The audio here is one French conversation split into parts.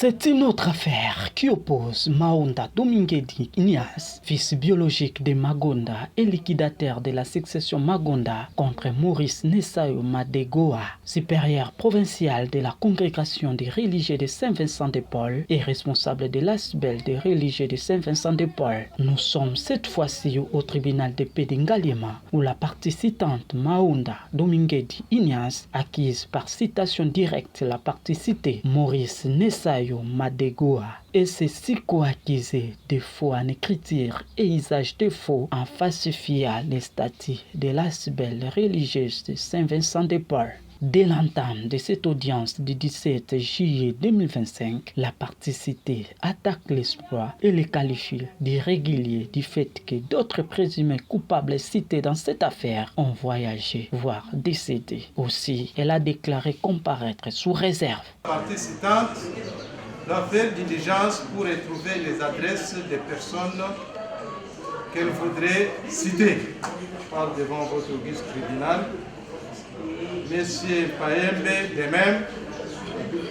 C'est une autre affaire qui oppose Maunda Domingedi Ignace, fils biologique de Magonda et liquidateur de la succession Magonda, contre Maurice Nessayo Madegoa, supérieur provincial de la congrégation des religieux de Saint-Vincent de Paul et responsable de l'asbel des religieux de Saint-Vincent de Paul. Nous sommes cette fois-ci au tribunal de paix d'Ngalema, où la partie citante Maunda Domingedi Ignace acquise par citation directe la partie citée Maurice Nessayo Madegoa et ses six co-accusés de faux en écriture et usage de faux en falsifiant les statuts de l'asbel religieuse de Saint-Vincent de Paul. Dès l'entame de cette audience du 17 juillet 2025, la partie citée attaque l'exploit et le qualifie d'irrégulier du fait que d'autres présumés coupables cités dans cette affaire ont voyagé, voire décédé. Aussi, elle a déclaré comparaître sous réserve. Partie citante doit faire diligence pour retrouver les adresses des personnes qu'elle voudrait citer. Je parle devant votre auguste tribunal. Monsieur Paembe, de même,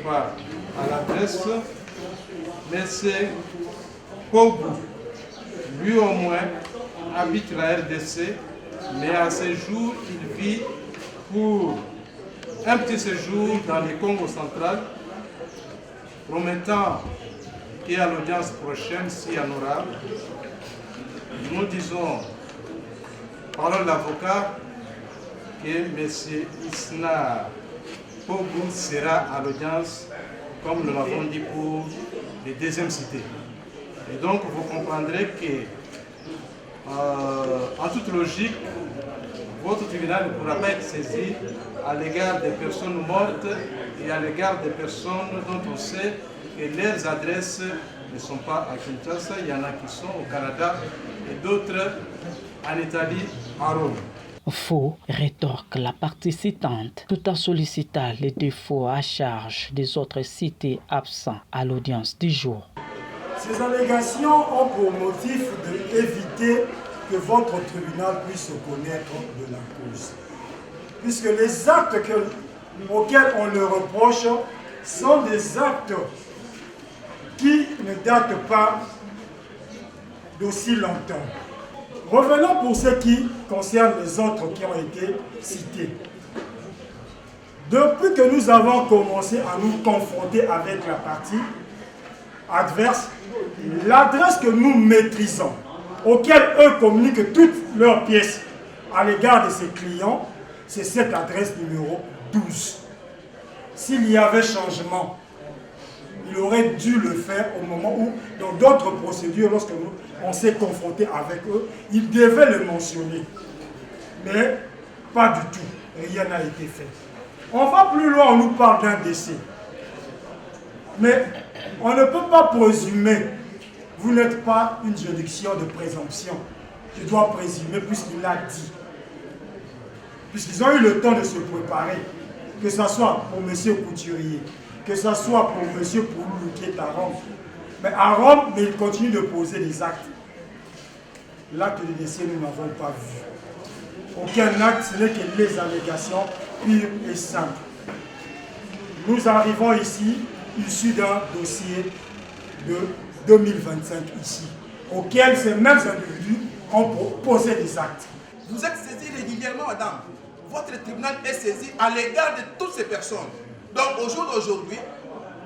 pas à l'adresse. Monsieur Kogu, lui au moins, habite la RDC, mais à ce jour, il vit pour un petit séjour dans le Congo central, promettant qu'à l'audience prochaine, s'il y en aura, nous disons, parole de l'avocat, que M. Isna Pogu sera à l'audience, comme nous l'avons dit pour les deuxièmes cités. Et donc, vous comprendrez que, en toute logique, votre tribunal ne pourra pas être saisi à l'égard des personnes mortes et à l'égard des personnes dont on sait que leurs adresses ne sont pas à Kinshasa. Il y en a qui sont au Canada et d'autres en Italie, à Rome. Faux, rétorque la partie citante, tout en sollicitant les défauts à charge des autres cités absents à l'audience du jour. Ces allégations ont pour motif d'éviter que votre tribunal puisse connaître de la cause. Puisque les actes auxquels on le reproche sont des actes qui ne datent pas d'aussi longtemps. Revenons pour ce qui concerne les autres qui ont été cités. Depuis que nous avons commencé à nous confronter avec la partie adverse, l'adresse que nous maîtrisons, auquel eux communiquent toutes leurs pièces à l'égard de ces clients, c'est cette adresse numéro 12. S'il y avait changement, il aurait dû le faire au moment où, dans d'autres procédures, lorsque on s'est confronté avec eux, il devait le mentionner. Mais pas du tout, rien n'a été fait. On va plus loin, on nous parle d'un décès. Mais on ne peut pas présumer. Vous n'êtes pas une juridiction de présomption. Je dois présumer puisqu'il l'a dit. Puisqu'ils ont eu le temps de se préparer, que ce soit pour M. Couturier, que ce soit pour M. Poulou qui est à Rome. Mais à Rome, il continue de poser des actes. L'acte de décès, nous n'avons pas vu. Aucun acte, ce n'est que les allégations pures et simples. Nous arrivons ici, issus d'un dossier de 2025 ici, auquel ces mêmes individus ont posé des actes. Vous êtes saisi régulièrement, madame. Votre tribunal est saisi à l'égard de toutes ces personnes. Donc au jour d'aujourd'hui,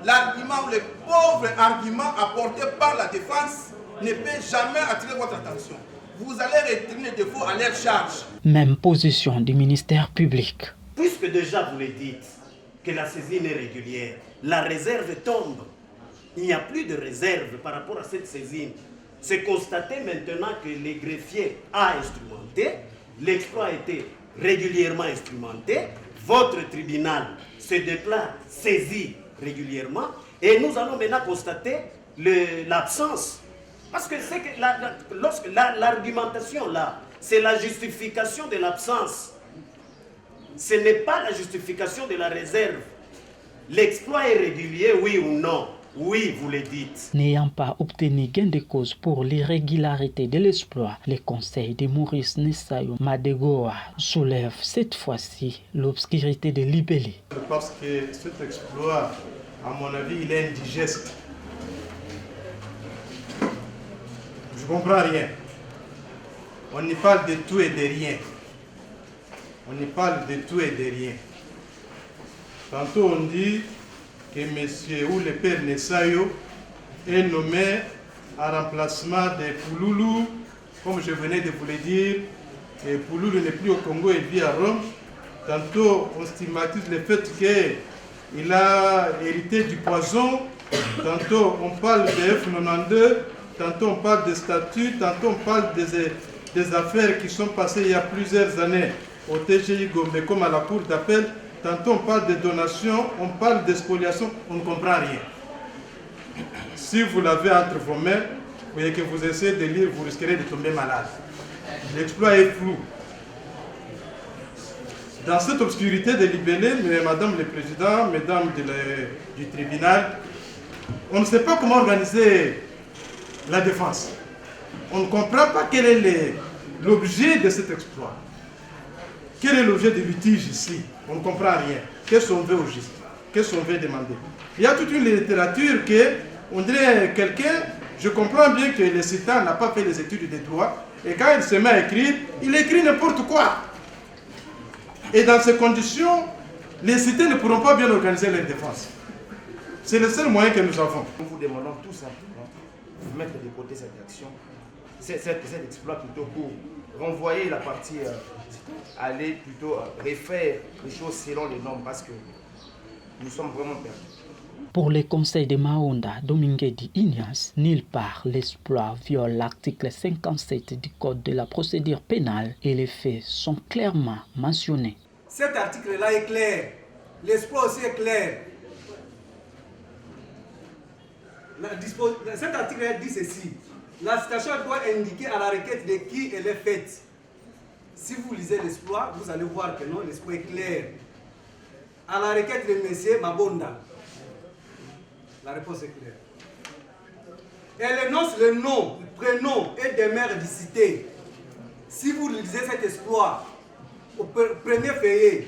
l'argument ou le pauvre argument apporté par la défense ne peut jamais attirer votre attention. Vous allez retirer les défauts à leur charge. Même position du ministère public. Puisque déjà vous le dites, que la saisine est régulière, la réserve tombe. Il n'y a plus de réserve par rapport à cette saisine. C'est constaté maintenant que les greffiers a instrumenté, l'exploit a été régulièrement instrumenté, votre tribunal se déclare saisi régulièrement et nous allons maintenant constater l'absence. Parce que c'est que lorsque l'argumentation là, c'est la justification de l'absence. Ce n'est pas la justification de la réserve. L'exploit est régulier, oui ou non? Oui, vous le dites. N'ayant pas obtenu gain de cause pour l'irrégularité de l'exploit, le conseil de Maurice Nessayo Madegoa soulève cette fois-ci l'obscurité de Libellé. Parce que cet exploit à mon avis, il est indigeste. Je ne comprends rien. On y parle de tout et de rien. On y parle de tout et de rien. Tantôt on dit que monsieur ou le père Nessayo est nommé en remplacement de Pouloulou, comme je venais de vous le dire. Et Pouloulou n'est plus au Congo, il vit à Rome. Tantôt on stigmatise le fait qu'il a hérité du poison. Tantôt on parle de F92. Tantôt on parle de statuts. Tantôt on parle des affaires qui sont passées il y a plusieurs années au TGI Gombe comme à la cour d'appel. Tantôt on parle de donations, on parle de spoliation, on ne comprend rien. Si vous l'avez entre vos mains, vous voyez que vous essayez de lire, vous risquerez de tomber malade. L'exploit est flou. Dans cette obscurité de libellé, Madame le Président, Mesdames du tribunal, on ne sait pas comment organiser la défense. On ne comprend pas quel est l'objet de cet exploit. Quel est l'objet de litige ici? On ne comprend rien. Qu'est-ce qu'on veut au juste? Qu'est-ce qu'on veut demander? Il y a toute une littérature que, on dirait quelqu'un, je comprends bien que le citant n'a pas fait les études de droit, et quand il se met à écrire, il écrit n'importe quoi. Et dans ces conditions, les cités ne pourront pas bien organiser leur défense. C'est le seul moyen que nous avons. Nous vous demandons tout simplement de mettre de côté cette action, cet exploit plutôt pour renvoyer la partie, aller plutôt refaire les choses selon les normes parce que nous sommes vraiment perdus. Pour le conseil de Maunda, Dominguedi Ignace, nulle part l'exploit viole l'article 57 du Code de la procédure pénale et les faits sont clairement mentionnés. Cet article-là est clair. L'exploit aussi est clair. Cet article dit ceci. La citation doit indiquer à la requête de qui elle est faite. Si vous lisez l'exploit, vous allez voir que non, l'exploit est clair. À la requête de M. Mabonda. La réponse est claire. Elle énonce le nom, le prénom et des maires du cité. Si vous lisez cet exploit, au premier feuillet,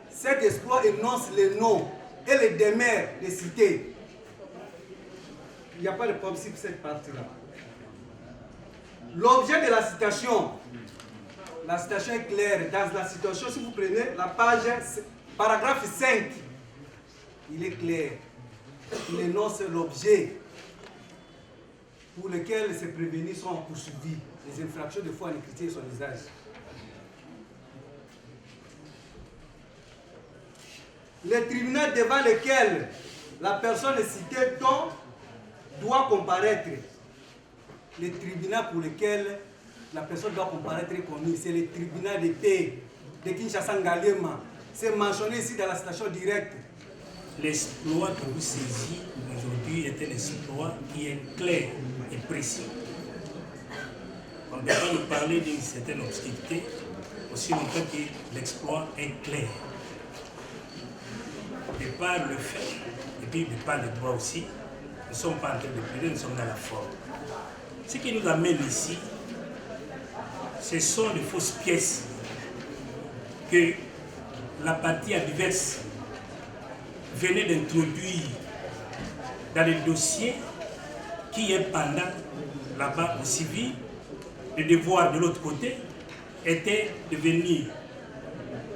cet exploit énonce les noms et les demeures des cités. Il n'y a pas de problème sur cette partie-là. L'objet de la citation est claire. Dans la citation, si vous prenez la page, paragraphe 5, il est clair. Il énonce l'objet pour lequel ces prévenus sont poursuivis, les infractions de foi en écriture et son usage. Le tribunal devant lequel la personne citée doit comparaître. Le tribunal pour lequel la personne doit comparaître est connu, c'est le tribunal de paix de Kinshasa-Ngaliema. C'est mentionné ici dans la citation directe. L'exploit que vous saisissez aujourd'hui est un exploit qui est clair et précis. On ne peut pas nous parler d'une certaine obscurité aussi longtemps que l'exploit est clair. De par le fait, et puis de par le droit aussi, nous ne sommes pas en train de plaider, nous sommes dans la forme. Ce qui nous amène ici, ce sont les fausses pièces que la partie adverse venait d'introduire dans le dossier qui est pendant là-bas au civil. Le devoir de l'autre côté était de venir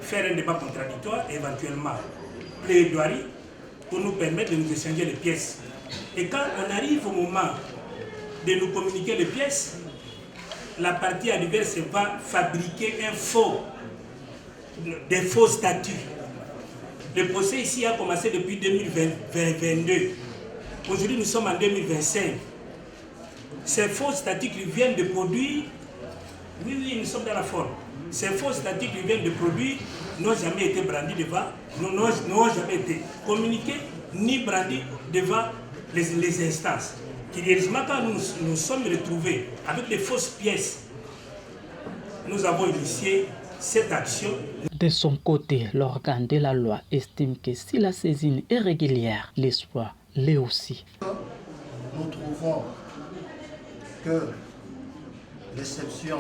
faire un débat contradictoire et éventuellement plaidoirie pour nous permettre de nous échanger les pièces. Et quand on arrive au moment de nous communiquer les pièces, la partie adverse va fabriquer des faux statuts. Le procès ici a commencé depuis 2022. Aujourd'hui, nous sommes en 2025. Ces faux statuts qui viennent de produire, oui, nous sommes dans la forme. Ces faux statuts qui viennent de produire n'ont jamais été brandis devant, n'ont jamais été communiqués ni brandis devant les instances. Curieusement, quand nous sommes retrouvés avec les fausses pièces, nous avons initié cette action. De son côté, l'organe de la loi estime que si la saisine est régulière, l'exploit l'est aussi. Nous trouvons que l'exception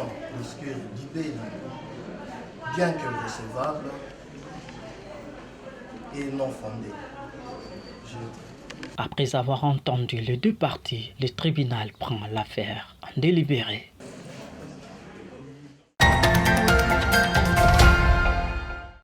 d'IB, bien que recevable, et non fondée. Après avoir entendu les deux parties, le tribunal prend l'affaire en délibéré.